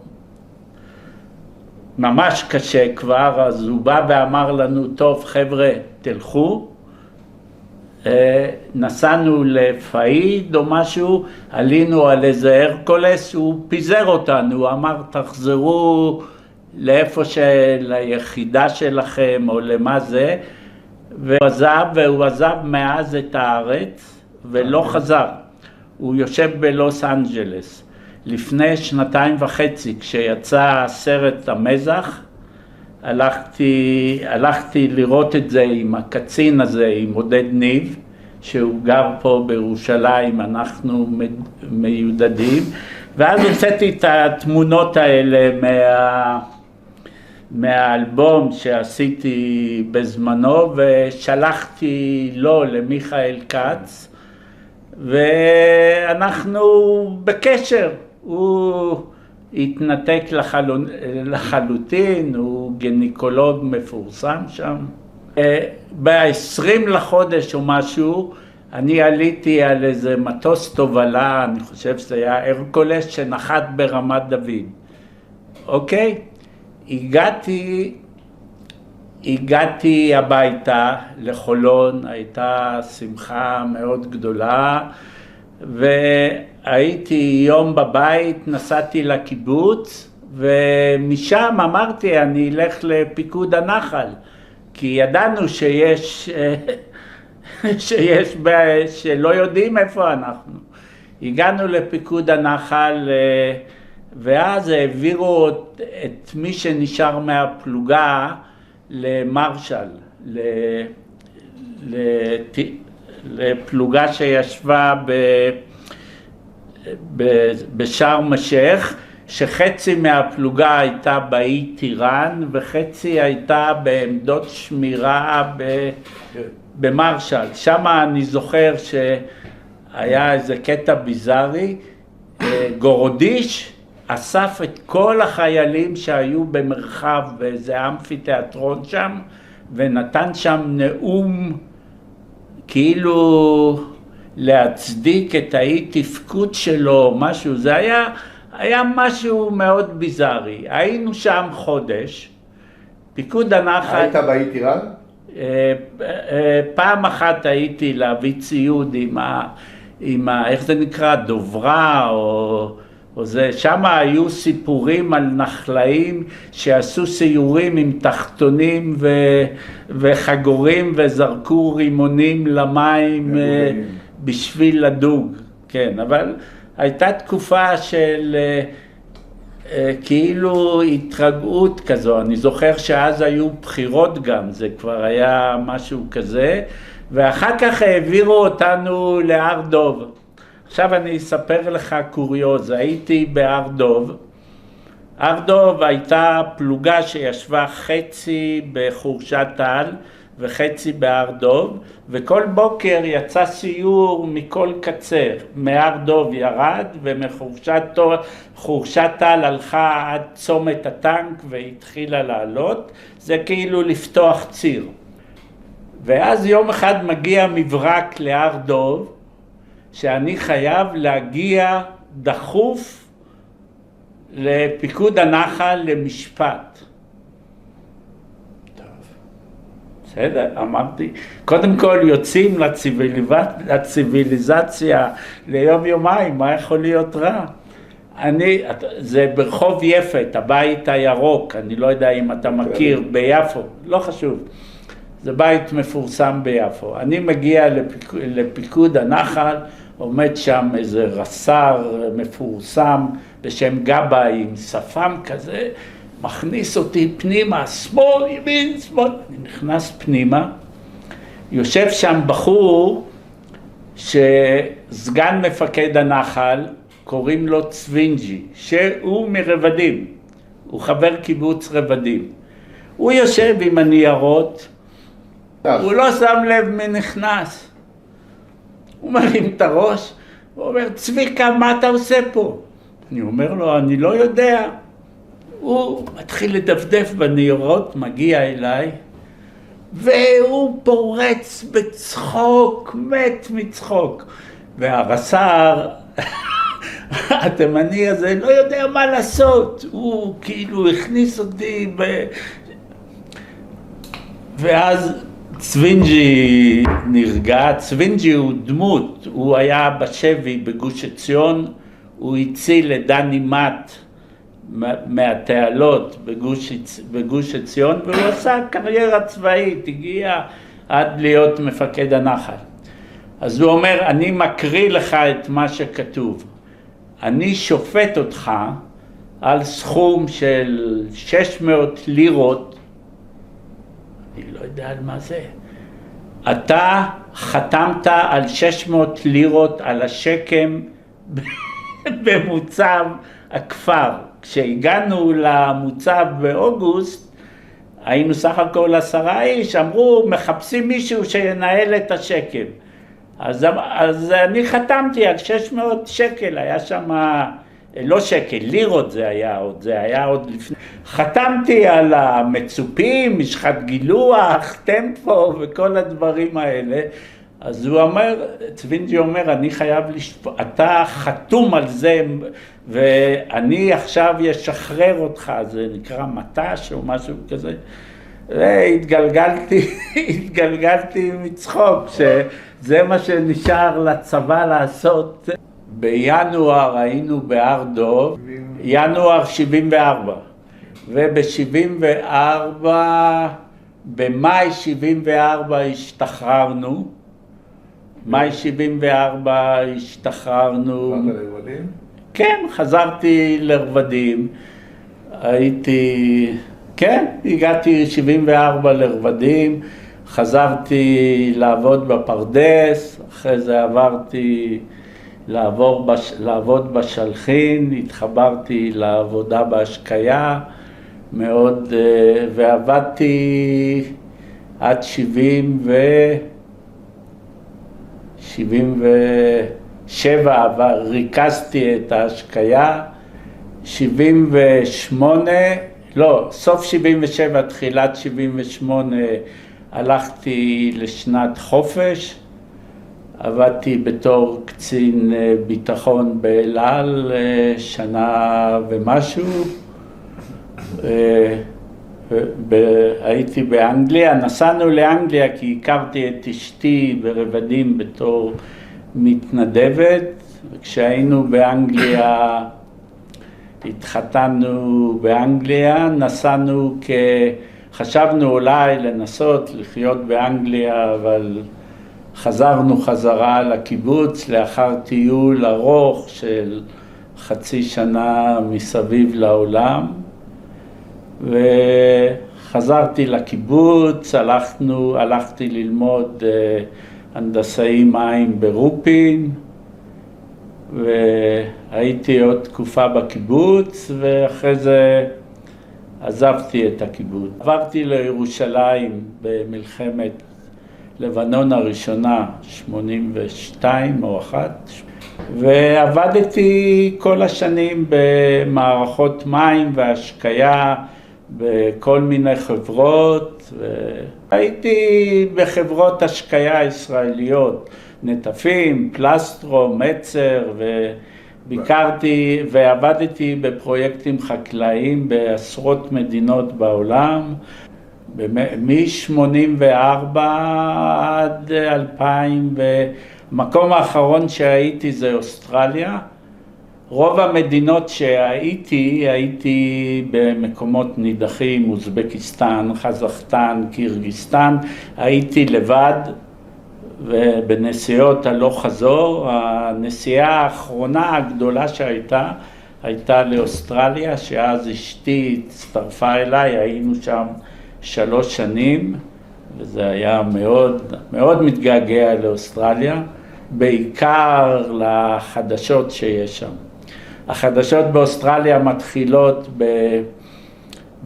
ממש קשה כבר, אז הוא בא ואמר לנו, טוב חבר'ה, תלכו, נסענו לפאיד או משהו, עלינו על איזה הרקולס, הוא פיזר אותנו, הוא אמר תחזרו לאיפה ליחידה שלכם או למה זה, והוא עזב מאז את הארץ ולא חזר, הוא יושב בלוס אנג'לס. לפני 2.5 כשיצא סרט המזח, הלכתי לראות את זה עם הקצין הזה, עם עודד ניב, שהוא גר פה בירושלים, אנחנו מיודדים, ואז הוצאתי את התמונות האלה מהאלבום שעשיתי בזמנו, ושלחתי לו, למיכאל כץ, ואנחנו בקשר. הוא התנתק לחלוטין, הוא גינקולוג מפורסם שם. ב-20 לחודש או משהו, אני עליתי על איזה מטוס תובלה, אני חושב שזה היה הרקולס, שנחת ברמת דוד. אוקיי? הגעתי הביתה לחולון, הייתה שמחה מאוד גדולה, והייתי יום בבית, נסעתי לקיבוץ, ומשם אמרתי אני אלך לפיקוד הנחל, כי ידענו שלא יודעים איפה אנחנו. הגענו לפיקוד הנחל, ואז העבירו את מי שנשאר מהפלוגה למרשל, לפלוגה שישבה בשארם א-שייח, שחצי מהפלוגה הייתה באי טיראן וחצי הייתה בעמדות שמירה במרשל. שם אני זוכר שהיה איזה קטע ביזארי, גורודיש אסף את כל החיילים שהיו במרחב באיזה אמפיתיאטרון שם, ונתן שם נאום כאילו להצדיק את האי תפקוד שלו, משהו. זה היה משהו מאוד ביזארי. היינו שם חודש, פיקוד הנחל. היית באי טיראן? פעם אחת הייתי להביא ציוד עם איך זה נקרא, דוברה או זה, שם היו סיפורים על נחלאים שעשו סיורים עם תחתונים וחגורים וזרקו רימונים למים בשביל לדוג, כן, אבל הייתה תקופה של כאילו התרגעות כזו, אני זוכר שאז היו בחירות גם, זה כבר היה משהו כזה, ואחר כך העבירו אותנו להר דוב. עכשיו אני אספר לך קוריוז, הייתי בהר דוב. הר דוב הייתה פלוגה שישבה חצי בחורשת טל וחצי בהר דוב, וכל בוקר יצא סיור מכל קצר. מהר דוב ירד ומחורשת טל הלכה עד צומת הטנק והתחילה לעלות, זה כאילו לפתוח ציר. ואז יום אחד מגיע מברק להר דוב, שאני חייב להגיע דחוף לפיקוד הנחל למשפט. בסדר, אמרתי, קודם כל יוצאים לציוויליזציה ליום יומיים, מה יכול להיות רע? זה ברחוב יפת, הבית הירוק, אני לא יודע אם אתה מכיר, ביפו, לא חשוב. זה בית מפורסם ביפו. אני מגיע לפיקוד הנחל, עומד שם איזה רס"ר מפורסם בשם גבא עם שפם כזה, מכניס אותי פנימה, שמאל, ימין, שמאל. אני נכנס פנימה, יושב שם בחור שסגן מפקד הנחל, קוראים לו צווינג'י, שהוא מרבדים, הוא חבר קיבוץ רבדים. הוא יושב עם הניירות, הוא לא שם לב מי נכנס. הוא מרים את הראש, הוא אומר, צביקה, מה אתה עושה פה? אני אומר לו, אני לא יודע. הוא מתחיל לדפדף בניירות, מגיע אליי, והוא פורץ בצחוק, מת מצחוק. והרס"ר, התימני הזה, לא יודע מה לעשות. הוא כאילו הכניס אותי ואז צווינג'י נרגע. צווינג'י הוא דמות, הוא היה בשבי בגוש עציון, הוא הציל את דני מט מהתעלות בגוש עציון, והוא עשה קריירה צבאית, הגיע עד להיות מפקד הנחל. אז הוא אומר, אני מקריא לך את מה שכתוב. אני שופט אותך על סכום של 600 לירות, אני לא יודע על מה זה. אתה חתמת על 600 לירות על השקם במוצב הכפר. כשהגענו למוצב באוגוסט, היינו סך הכל 10 איש, אמרו, מחפשים מישהו שינהל את השקם. אז אני חתמתי על 600 שקל, היה שם, לא שקל, לירות זה היה עוד לפני. חתמתי על המצופים, משחת גילוח, טמפו וכל הדברים האלה. אז הוא אומר, צווינג'י אומר, אני חייב אתה חתום על זה, ואני עכשיו ישחרר אותך, זה נקרא מטש או משהו כזה. והתגלגלתי מצחוק, שזה מה שנשאר לצבא לעשות. בינואר היינו בהר דוב, ינואר 74, וב-74, במאי 74 השתחררנו, מאי 74 השתחררנו. חזרת לרבדים? כן, חזרתי לרבדים, הגעתי 74 לרבדים, חזרתי לעבוד בפרדס, אחרי זה עברתי לעבוד בשלחין, התחברתי לעבודה בהשקיה מאוד, ועבדתי עד 77, ריכזתי את ההשקיה, 78, סוף 77, תחילת 78, הלכתי לשנת חופש, עבדתי בתור קצין ביטחון באל על, שנה ומשהו, הייתי באנגליה, נסענו לאנגליה כי הכרתי את אשתי ברבדים בתור מתנדבת, וכשהיינו באנגליה, התחתנו באנגליה, חשבנו אולי לנסות לחיות באנגליה, אבל חזרנו חזרה לקיבוץ לאחר טיול ארוך של חצי שנה מסביב לעולם, וחזרתי לקיבוץ, הלכתי ללמוד הנדסאי מים ברופין, והייתי עוד תקופה בקיבוץ, ואחרי זה עזבתי את הקיבוץ. עברתי לירושלים במלחמת לבנון הראשונה, 82 או 1, ועבדתי כל השנים במערכות מים והשקיה בכל מיני חברות, הייתי בחברות השקיה ישראליות, נטפים, פלסטרו, מצר, וביקרתי ועבדתי בפרויקטים חקלאיים בעשרות מדינות בעולם. מ-84 עד 2000, ומקום האחרון שהייתי זה אוסטרליה. רוב המדינות הייתי במקומות נידחים, אוזבקיסטן, חזחסטן, קירגיסטן, הייתי לבד ובנסיעות הלוך חזור. הנסיעה האחרונה הגדולה הייתה לאוסטרליה, שאז אשתי הצטרפה אליי, היינו שם 3 שנים, וזה היה מאוד, מאוד מתגעגע לאוסטרליה, בעיקר לחדשות שיש שם. החדשות באוסטרליה מתחילות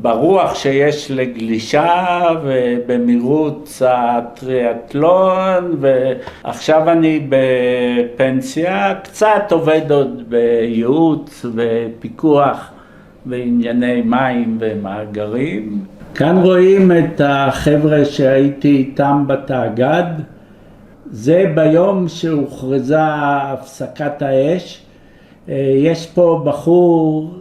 ברוח שיש לגלישה ובמרוץ הטריאטלון, ועכשיו אני בפנסיה, קצת עובד עוד בייעוץ ופיקוח בענייני מים ומאגרים. כאן רואים את החבר'ה שהייתי איתם בתאגד. זה ביום שהוכרזה הפסקת האש. יש פה בחור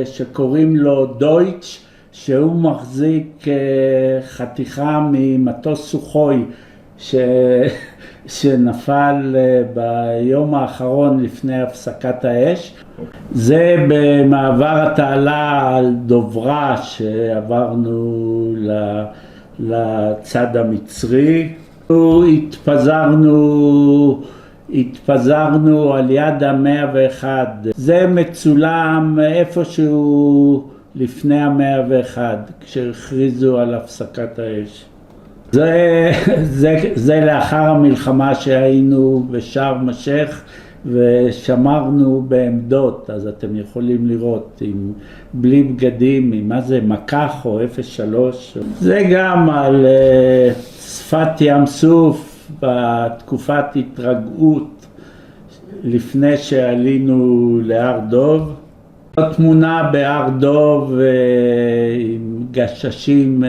שקוראים לו דויטש, שהוא מחזיק חתיכה ממטוס סוחוי שנפל ביום האחרון לפני הפסקת האש. זה במעבר התעלה על דוברה שעברנו לצד המצרי. התפזרנו על יד ה-101. זה מצולם איפשהו לפני ה-101, כשהכריזו על הפסקת האש. זה לאחר המלחמה שהיינו בשארם א-שייח ושמרנו בעמדות, אז אתם יכולים לראות בלי בגדים, מה זה מקח או 03. זה גם על שפת ים סוף בתקופת התרגעות לפני שעלינו להר דוב. תמונה בהר דוב עם גששים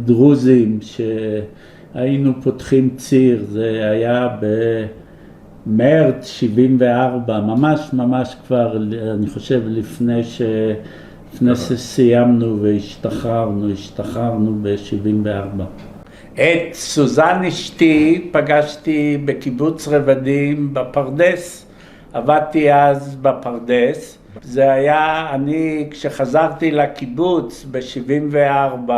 דרוזים שהיינו פותחים ציר, זה היה במרץ 74, ממש כבר, אני חושב לפני שסיימנו והשתחררנו ב-74. את סוזן אשתי פגשתי בקיבוץ רבדים בפרדס, עבדתי אז בפרדס. זה היה, כשחזרתי לקיבוץ ב-74,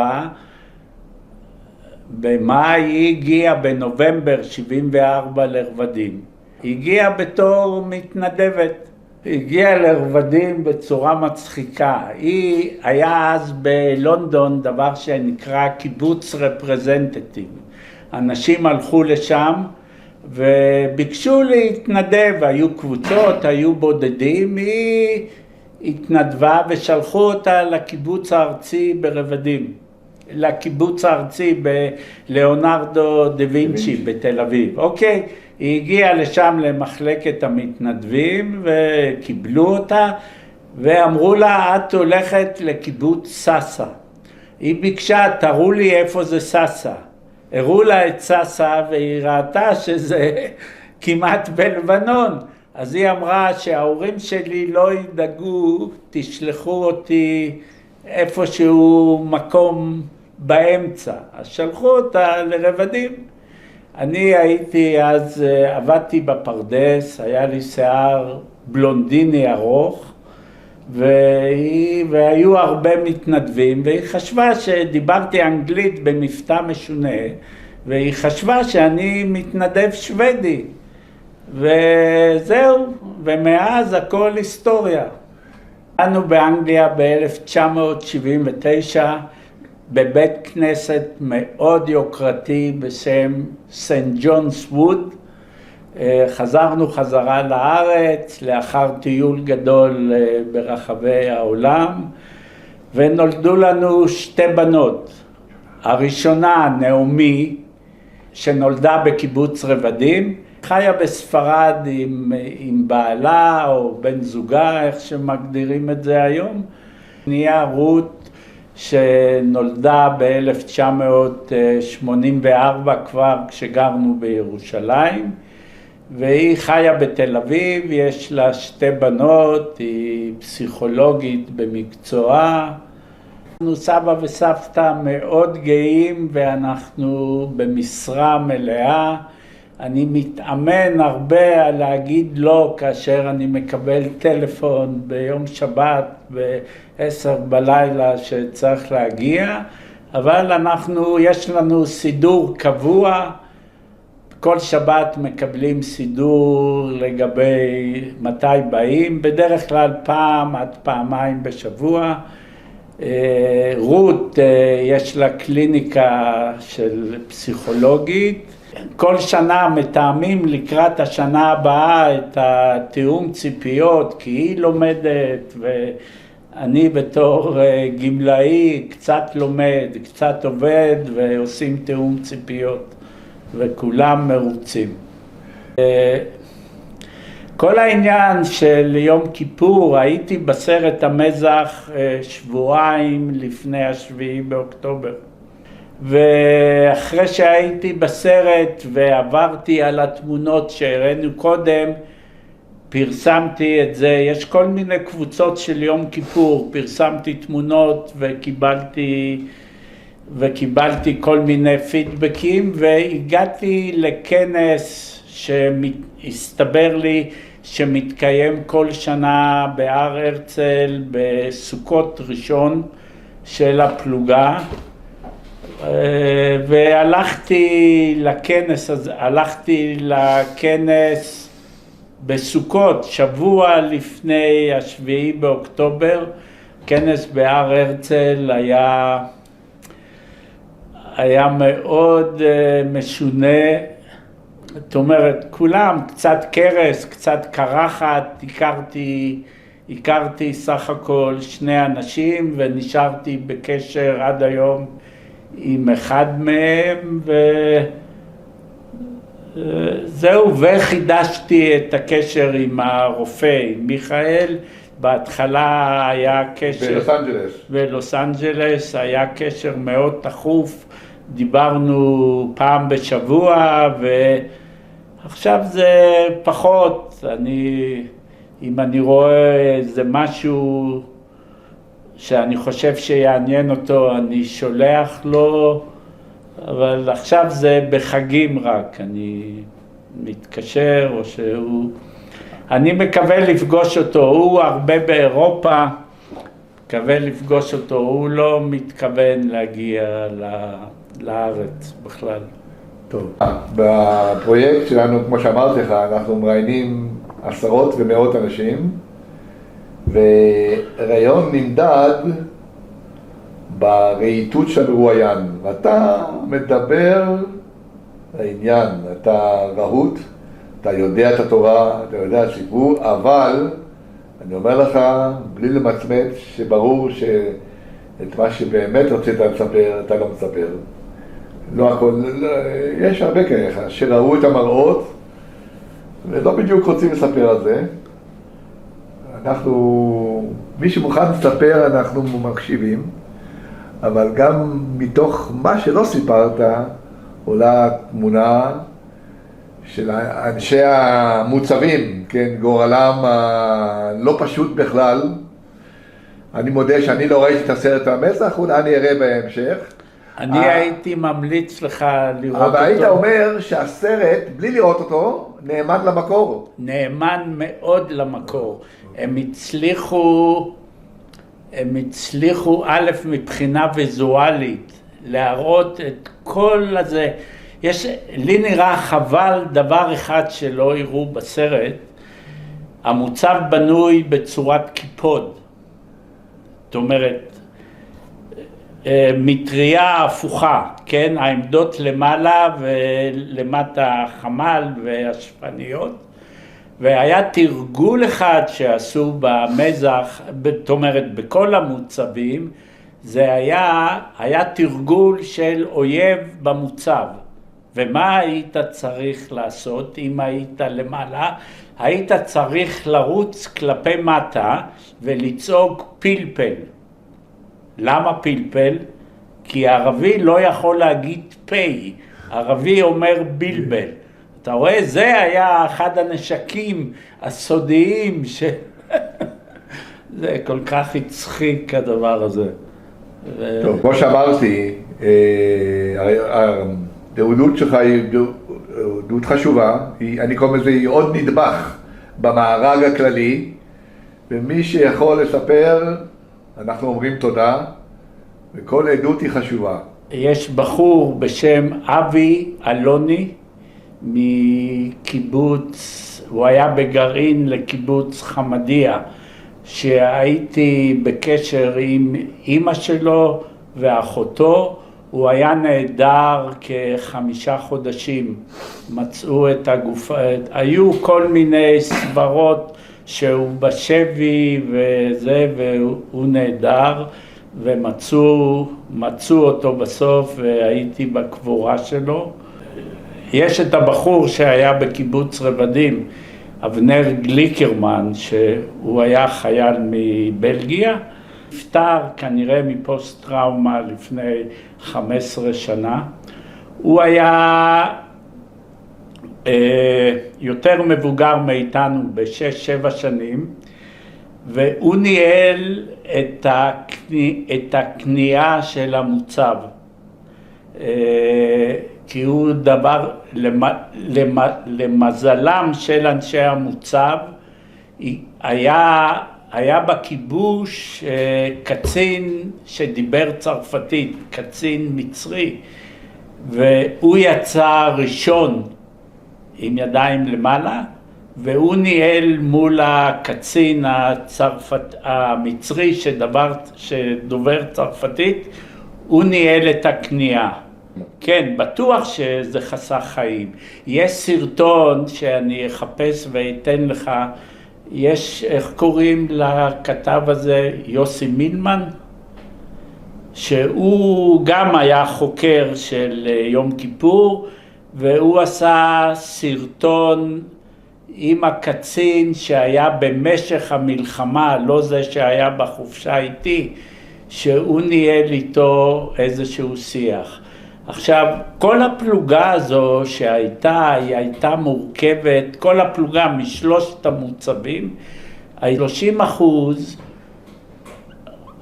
במאי היא הגיעה בנובמבר 74 לרבדים. היא הגיעה בתור מתנדבת, היא הגיעה לרבדים בצורה מצחיקה. היא היה אז בלונדון דבר שנקרא קיבוץ רפרזנטטיב. אנשים הלכו לשם וביקשו להתנדב, היו קבוצות, היו בודדים, היא התנדבה ושלחו אותה לקיבוץ הארצי ברבדים, לקיבוץ הארצי בליאונרדו דה וינצ'י בתל אביב. אוקיי, היא הגיעה לשם למחלקת המתנדבים וקיבלו אותה ואמרו לה, את הולכת לקיבוץ סאסא. היא ביקשה, תראו לי איפה זה סאסא. הראו לה את סאסא והיא ראתה שזה כמעט בלבנון. אז היא אמרה שההורים שלי לא ידאגו, תשלחו אותי איפשהו מקום באמצע. אז שלחו אותה לרבדים. אני הייתי אז, עבדתי בפרדס, היה לי שיער בלונדיני ארוך, והיו הרבה מתנדבים, והיא חשבה שדיברתי אנגלית במבטא משונה, והיא חשבה שאני מתנדב שוודי, וזהו, ומאז הכל היסטוריה. אנו באנגליה ב-1979, בבית כנסת מאוד יוקרתי בשם סנט ג'ונס ווד. חזרנו חזרה לארץ לאחר טיול גדול ברחבי העולם, ונולדו לנו 2 בנות. הראשונה נעמי, שנולדה בקיבוץ רבדים, חיה בספרד עם בעלה או בן זוגה, איך שמגדירים את זה היום. שנייה רות, שנולדה ב-1984 כבר כשגרנו בירושלים, והיא חיה בתל אביב, יש לה 2 בנות, היא פסיכולוגית במקצועה. אנחנו סבא וסבתא מאוד גאים ואנחנו במשרה מלאה. אני מתאמן הרבה על להגיד לא כאשר אני מקבל טלפון ביום שבת ב-10 בלילה שצריך להגיע, אבל יש לנו סידור קבוע, כל שבת מקבלים סידור לגבי מתי באים, בדרך כלל פעם עד פעמיים בשבוע. רות יש לה קליניקה של פסיכולוגית, כל שנה מתאמים לקראת השנה הבאה את התיאום ציפיות, כי היא לומדת ואני בתור גמלאי קצת לומד, קצת עובד ועושים תיאום ציפיות וכולם מרוצים. כל העניין של יום כיפור, הייתי בסרט המזח שבועיים לפני 7 באוקטובר. ואחרי שהייתי בסרט ועברתי על התמונות שהראינו קודם, פרסמתי את זה, יש כל מיני קבוצות של יום כיפור, פרסמתי תמונות וקיבלתי כל מיני פידבקים, והגעתי לכנס שהסתבר לי שמתקיים כל שנה בהר הרצל בסוכות ראשון של הפלוגה, והלכתי לכנס בסוכות שבוע לפני 7 באוקטובר. כנס בהר הרצל היה מאוד משונה, זאת אומרת כולם קצת קרס, קצת קרחת, הכרתי סך הכל 2 אנשים ונשארתי בקשר עד היום עם אחד מהם, וזהו, וחידשתי את הקשר עם הרופא, עם מיכאל. בהתחלה היה קשר בלוס אנג'לס, היה קשר מאוד תכוף, דיברנו פעם בשבוע, ועכשיו זה פחות. אם אני רואה איזה משהו שאני חושב שיעניין אותו, אני שולח לו, אבל עכשיו זה בחגים רק, אני מתקשר או אני מקווה לפגוש אותו, הוא הרבה באירופה, מקווה לפגוש אותו, הוא לא מתכוון להגיע לארץ בכלל. טוב, בפרויקט שלנו, כמו שאמרתי לך, אנחנו מראיינים עשרות ומאות אנשים, וראיון נמדד ברהיטות של רואיין, ואתה מדבר לעניין, אתה רהוט, אתה יודע את התורה, אתה יודע את הסיפור, אבל אני אומר לך, בלי למצמץ, שברור שאת מה שבאמת רצית לספר, אתה לא מספר. לא הכל, יש הרבה כאלה שראו את המראות ולא בדיוק רוצים לספר על זה. מי שמוכן לספר אנחנו מקשיבים, אבל גם מתוך מה שלא סיפרת עולה תמונה של אנשי המוצבים, כן, גורלם לא פשוט בכלל. אני מודה שאני לא ראיתי את הסרט המזח, אולי אני אראה בהמשך. אני הייתי ממליץ לך לראות אותו. אבל היית אומר שהסרט, בלי לראות אותו, נאמן למקור. נאמן מאוד למקור. הם הצליחו א' מבחינה ויזואלית, להראות את כל הזה. לי נראה חבל דבר אחד שלא יראו בסרט, המוצב בנוי בצורת קיפוד. זאת אומרת, מטריה הפוכה, כן? העמדות למעלה ולמטה חמ"ל והשפניות, והיה תרגול אחד שעשו במזח, זאת אומרת בכל המוצבים, זה היה תרגול של אויב במוצב. ומה היית צריך לעשות אם היית למעלה? היית צריך לרוץ כלפי מטה ולצעוק פלפל. למה פלפל? כי ערבי לא יכול להגיד פי, ערבי אומר בלבל. אתה רואה, זה היה אחד הנשקים הסודיים זה כל כך הצחיק הדבר הזה. טוב, כמו שאמרתי, העדות שלך היא עדות חשובה, אני קורא לזה היא עוד נדבך במארג הכללי, ומי שיכול לספר, אנחנו אומרים תודה, וכל עדות היא חשובה. יש בחור בשם אבי אלוני מקיבוץ, הוא היה בגרעין לקיבוץ חמדיה, שהייתי בקשר עם אמא שלו ואחותו, הוא היה נהדר כ5 חודשים, מצאו את הגופה, היו כל מיני סברות שהוא בשבי וזה, והוא נהדר, ומצאו אותו בסוף, והייתי בקבורה שלו. יש את הבחור שהיה בקיבוץ רבדים, אבנר גליקרמן, שהוא היה חייל מבלגיה, נפטר כנראה מפוסט טראומה לפני 15 שנה. הוא היה יותר מבוגר מאיתנו ב6-7 שנים, והוא ניהל את הקנייה של המוצב. כי הוא דבר, למזלם של אנשי המוצב, היה בכיבוש קצין שדיבר צרפתית, קצין מצרי, והוא יצא ראשון עם ידיים למעלה, והוא ניהל מול הקצין המצרי שדובר צרפתית, הוא ניהל את הקנייה. כן, בטוח שזה חסך חיים. יש סרטון שאני אחפש ואתן לך, יש, איך קוראים לכתב הזה? יוסי מילמן, שהוא גם היה חוקר של יום כיפור, והוא עשה סרטון עם הקצין שהיה במשך המלחמה, לא זה שהיה בחופשה איתי, שהוא ניהל איתו איזשהו שיח. עכשיו, כל הפלוגה הזו שהייתה, היא הייתה מורכבת, כל הפלוגה משלושת המוצבים, 30%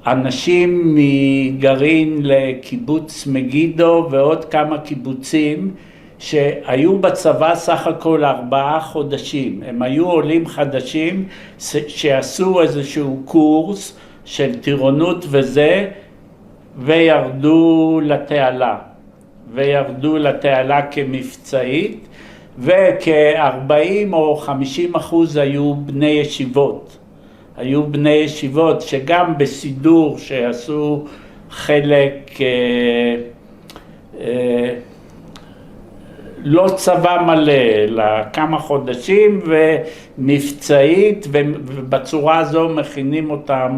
אנשים מגרעין לקיבוץ מגידו ועוד כמה קיבוצים שהיו בצבא סך הכל 4 חודשים. הם היו עולים חדשים שעשו איזשהו קורס של טירונות וזה, וירדו לתעלה כמבצעית, וכ-40 או 50% היו בני ישיבות, שגם בסידור שעשו חלק לא צבא מלא, אלא כמה חודשים ומבצעית, ובצורה הזו מכינים אותם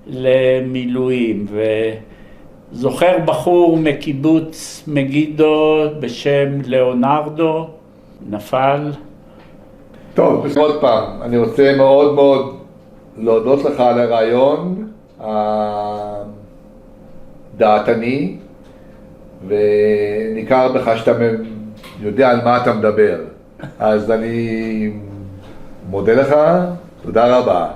למילואים. זוכר בחור מקיבוץ מגידו בשם ליאונרדו, נפל. טוב, עוד פעם, אני רוצה מאוד מאוד להודות לך על הרעיון הדעתני, וניכר בך שאתה יודע על מה אתה מדבר. אז אני מודה לך, תודה רבה.